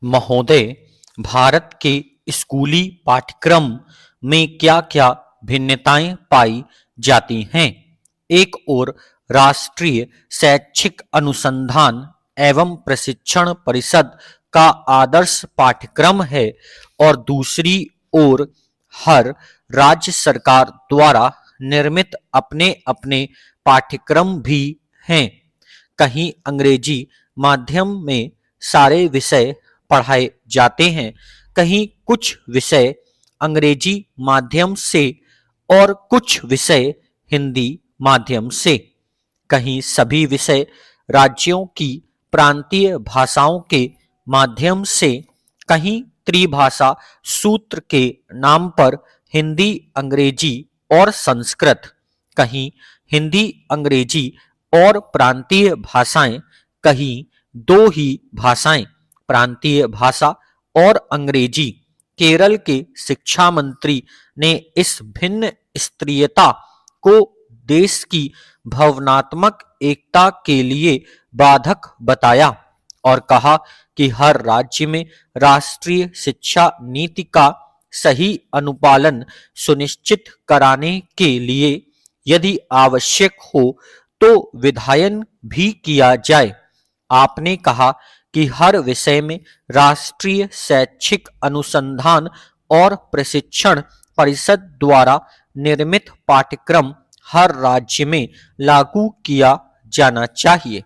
महोदय, भारत के स्कूली पाठ्यक्रम में क्या-क्या भिन्नताएं पाई जाती हैं? एक ओर राष्ट्रीय शैक्षिक अनुसंधान एवं प्रशिक्षण परिषद का आदर्श पाठ्यक्रम है और दूसरी ओर हर राज्य सरकार द्वारा निर्मित अपने-अपने पाठ्यक्रम भी हैं। कहीं अंग्रेजी माध्यम में सारे विषय पढ़ाए जाते हैं, कहीं कुछ विषय अंग्रेजी माध्यम से और कुछ विषय हिंदी माध्यम से, कहीं सभी विषय राज्यों की प्रांतीय भाषाओं के माध्यम से, कहीं त्रिभाषा सूत्र के नाम पर हिंदी, अंग्रेजी और संस्कृत, कहीं हिंदी, अंग्रेजी और प्रांतीय भाषाएं, कहीं दो ही भाषाएं, प्रांतीय भाषा और अंग्रेजी। केरल के शिक्षा मंत्री ने इस भिन्न स्तरीयता को देश की भावनात्मक एकता के लिए बाधक बताया और कहा कि हर राज्य में राष्ट्रीय शिक्षा नीति का सही अनुपालन सुनिश्चित कराने के लिए यदि आवश्यक हो तो विधायन भी किया जाए। आपने कहा कि हर विषय में राष्ट्रीय शैक्षिक अनुसंधान और प्रशिक्षण परिषद द्वारा निर्मित पाठ्यक्रम हर राज्य में लागू किया जाना चाहिए।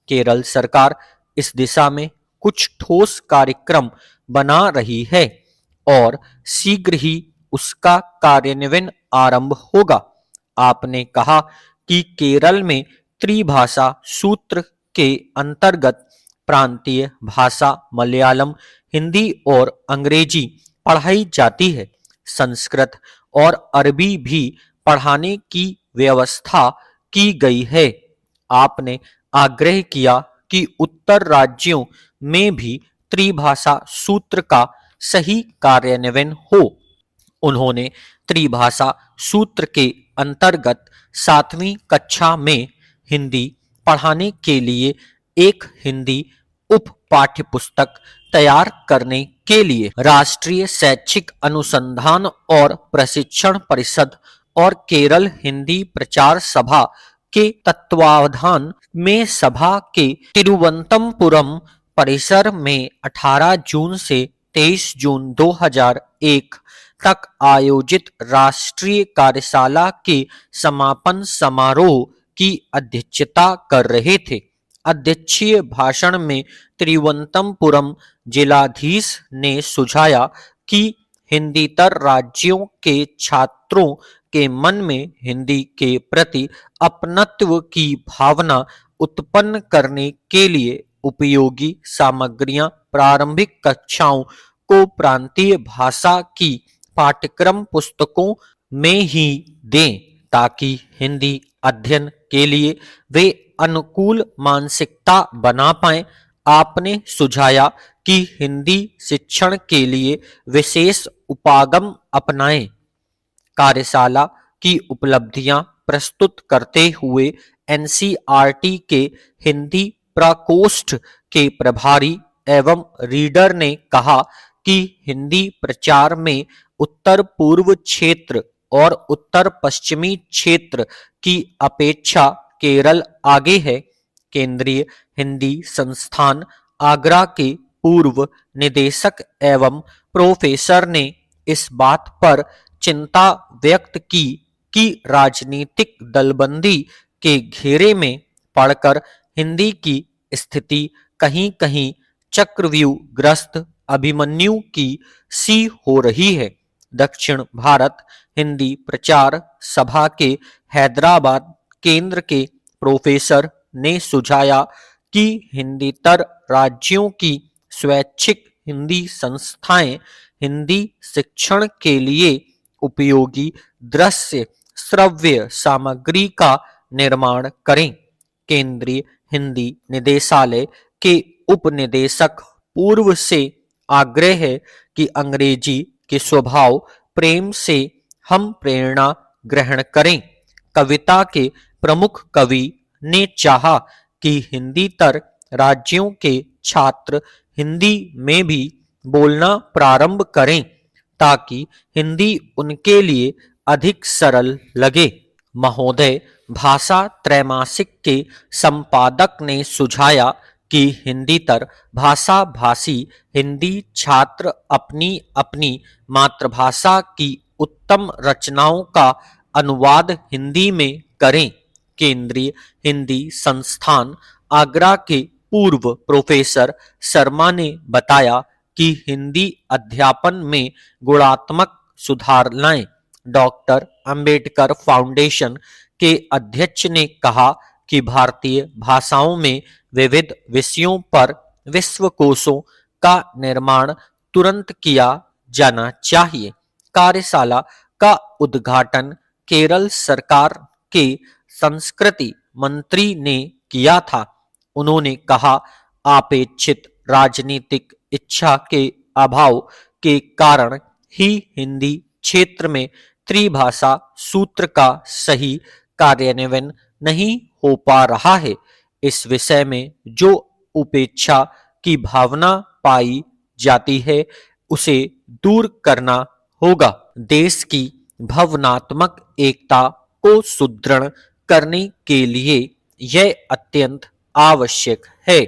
केरल सरकार इस दिशा में कुछ ठोस कार्यक्रम बना रही है और शीघ्र ही उसका कार्यान्वयन आरंभ होगा। आपने कहा कि केरल में त्रिभाषा सूत्र के अंतर्गत प्रांतीय भाषा मलयालम, हिंदी और अंग्रेजी पढ़ाई जाती है। संस्कृत और अरबी भी पढ़ाने की व्यवस्था की गई है। आपने आग्रह किया कि उत्तर राज्यों में भी त्रिभाषा सूत्र का सही कार्यान्वयन हो। उन्होंने त्रिभाषा सूत्र के अंतर्गत 7वीं कक्षा में हिंदी पढ़ाने के लिए एक हिंदी उप पाठ्य पुस्तक तैयार करने के लिए राष्ट्रीय शैक्षिक अनुसंधान और प्रशिक्षण परिषद और केरल हिंदी प्रचार सभा के तत्वावधान में सभा के तिरुवनंतपुरम परिसर में 18 जून से 23 जून 2001 तक आयोजित राष्ट्रीय कार्यशाला के समापन समारोह की अध्यक्षता कर रहे थे। अध्यक्षीय भाषण में तिरुवनंतपुरम जिलाधीश ने सुझाया कि हिंदीतर राज्यों के छात्रों के मन में हिंदी के प्रति अपनत्व की भावना उत्पन्न करने के लिए उपयोगी सामग्रियां प्रारंभिक कक्षाओं को प्रांतीय भाषा की पाठ्यक्रम पुस्तकों में ही दें ताकि हिंदी अध्ययन के लिए वे अनुकूल मानसिकता बना पाएं। आपने सुझाया कि हिंदी शिक्षण के लिए विशेष उपागम अपनाएं। कार्यशाला की उपलब्धियां प्रस्तुत करते हुए एनसीईआरटी के हिंदी प्रकोष्ठ के प्रभारी एवं रीडर ने कहा कि हिंदी प्रचार में उत्तर पूर्व क्षेत्र और उत्तर पश्चिमी क्षेत्र की अपेक्षा केरल आगे है। केंद्रीय हिंदी संस्थान आगरा के पूर्व निदेशक एवं प्रोफेसर ने इस बात पर चिंता व्यक्त की कि राजनीतिक दलबंदी के घेरे में पड़कर हिंदी की स्थिति कहीं-कहीं चक्रव्यूह ग्रस्त अभिमन्यु की सी हो रही है। दक्षिण भारत हिंदी प्रचार सभा के हैदराबाद केंद्र के प्रोफेसर ने सुझाया कि हिंदीतर राज्यों की स्वैच्छिक हिंदी संस्थाएं हिंदी शिक्षण के लिए उपयोगी दृश्य श्रव्य सामग्री का निर्माण करें। केंद्रीय हिंदी निदेशालय के उपनिदेशक पूर्व से आग्रह है कि अंग्रेजी के स्वभाव प्रेम से हम प्रेरणा ग्रहण करें। कविता के प्रमुख कवि ने चाहा कि हिंदीतर राज्यों के छात्र हिंदी में भी बोलना प्रारंभ करें ताकि हिंदी उनके लिए अधिक सरल लगे। महोदय, भाषा त्रैमासिक के संपादक ने सुझाया कि हिंदीतर भाषा भाषी हिंदी छात्र अपनी अपनी मातृभाषा की उत्तम रचनाओं का अनुवाद हिंदी में करें। केंद्रीय हिंदी संस्थान आगरा के पूर्व प्रोफेसर शर्मा ने बताया कि हिंदी अध्यापन में गुणात्मक सुधार लाएं। डॉक्टर अंबेडकर फाउंडेशन के अध्यक्ष ने कहा कि भारतीय भाषाओं में विविध विषयों पर विश्वकोशों का निर्माण तुरंत किया जाना चाहिए। कार्यशाला का उद्घाटन केरल सरकार के संस्कृति मंत्री ने किया था। उन्होंने कहा, अपेक्षित राजनीतिक इच्छा के अभाव के कारण ही हिंदी क्षेत्र में त्रिभाषा सूत्र का सही कार्यान्वयन नहीं हो पा रहा है। इस विषय में जो उपेक्षा की भावना पाई जाती है उसे दूर करना होगा। देश की भावनात्मक एकता को सुदृढ़ करने के लिए यह अत्यंत आवश्यक है।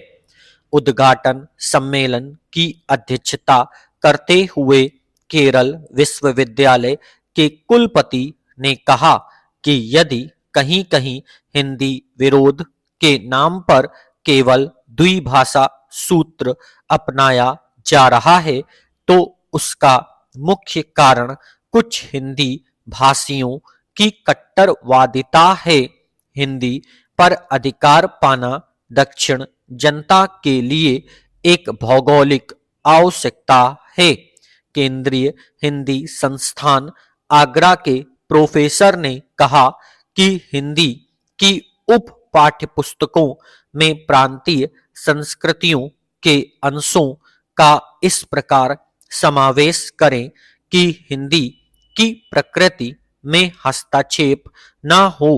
उद्घाटन सम्मेलन की अध्यक्षता करते हुए केरल विश्वविद्यालय के कुलपति ने कहा कि यदि कहीं कहीं हिंदी विरोध के नाम पर केवल द्विभाषा सूत्र अपनाया जा रहा है तो उसका मुख्य कारण कुछ हिंदी भाषियों की कट्टरवादिता है। हिंदी पर अधिकार पाना दक्षिण जनता के लिए एक भौगोलिक आवश्यकता है। केंद्रीय हिंदी संस्थान आगरा के प्रोफेसर ने कहा कि हिंदी की उप पाठ्यपुस्तकों में प्रांतीय संस्कृतियों के अंशों का इस प्रकार समावेश करें कि हिंदी की प्रकृति में हस्तक्षेप न हो।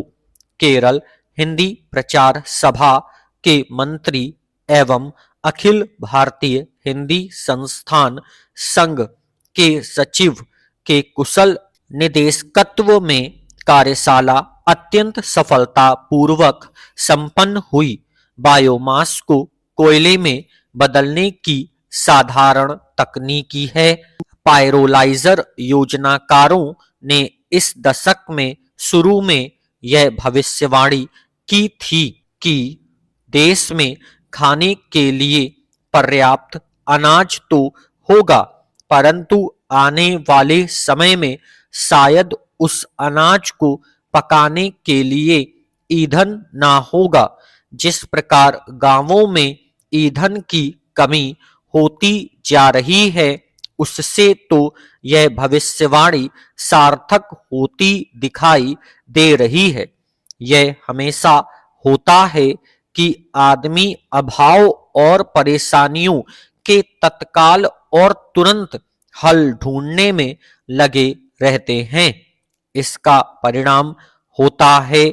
केरल हिंदी प्रचार सभा के मंत्री एवं अखिल भारतीय हिंदी संस्थान संघ के सचिव के कुशल निदेशकत्व में कार्यशाला अत्यंत सफलतापूर्वक संपन्न हुई। बायोमास को कोयले में बदलने की साधारण तकनीकी है। पायरोलाइजर योजनाकारों ने इस दशक में शुरू में यह भविष्यवाणी की थी कि देश में खाने के लिए पर्याप्त अनाज तो होगा, परंतु आने वाले समय में शायद उस अनाज को पकाने के लिए ईंधन ना होगा। जिस प्रकार गांवों में ईंधन की कमी होती जा रही है, उससे तो यह भविष्यवाणी सार्थक होती दिखाई दे रही है। यह हमेशा होता है कि आदमी अभाव और परेशानियों के तत्काल और तुरंत हल ढूंढने में लगे रहते हैं। इसका परिणाम होता है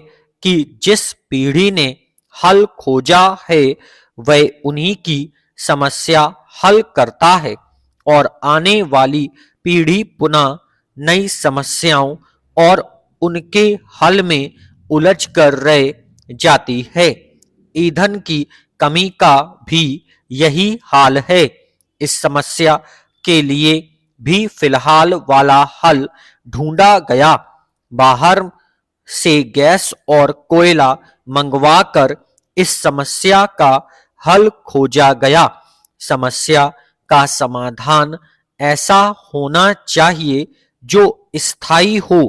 कि जिस पीढ़ी ने हल खोजा है वह उन्हीं की समस्या हल करता है और आने वाली पीढ़ी पुनः नई समस्याओं और उनके हल में उलझ कर रह जाती है। ईंधन की कमी का भी यही हाल है। इस समस्या के लिए भी फिलहाल वाला हल ढूंढा गया। बाहर से गैस और कोयला मंगवाकर इस समस्या का हल खोजा गया। समस्या का समाधान ऐसा होना चाहिए जो स्थायी हो।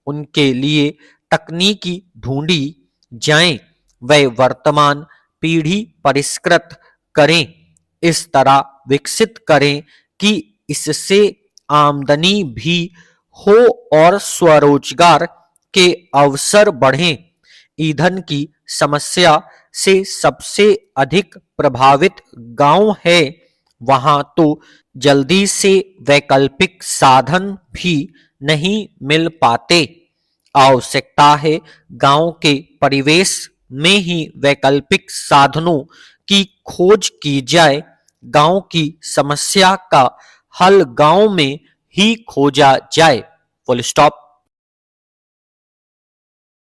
उनके लिए तकनीकी ढूंढी जाए, वह वर्तमान पीढ़ी परिष्कृत करें, इस तरह विकसित करें कि इससे आमदनी भी हो और स्वरोजगार के अवसर बढ़ें। ईंधन की समस्या से सबसे अधिक प्रभावित गांव है। वहां तो जल्दी से वैकल्पिक साधन भी नहीं मिल पाते। आवश्यकता है गांव के परिवेश में ही वैकल्पिक साधनों की खोज की जाए। गांव की समस्या का हल गांव में ही खोजा जाए। Full stop.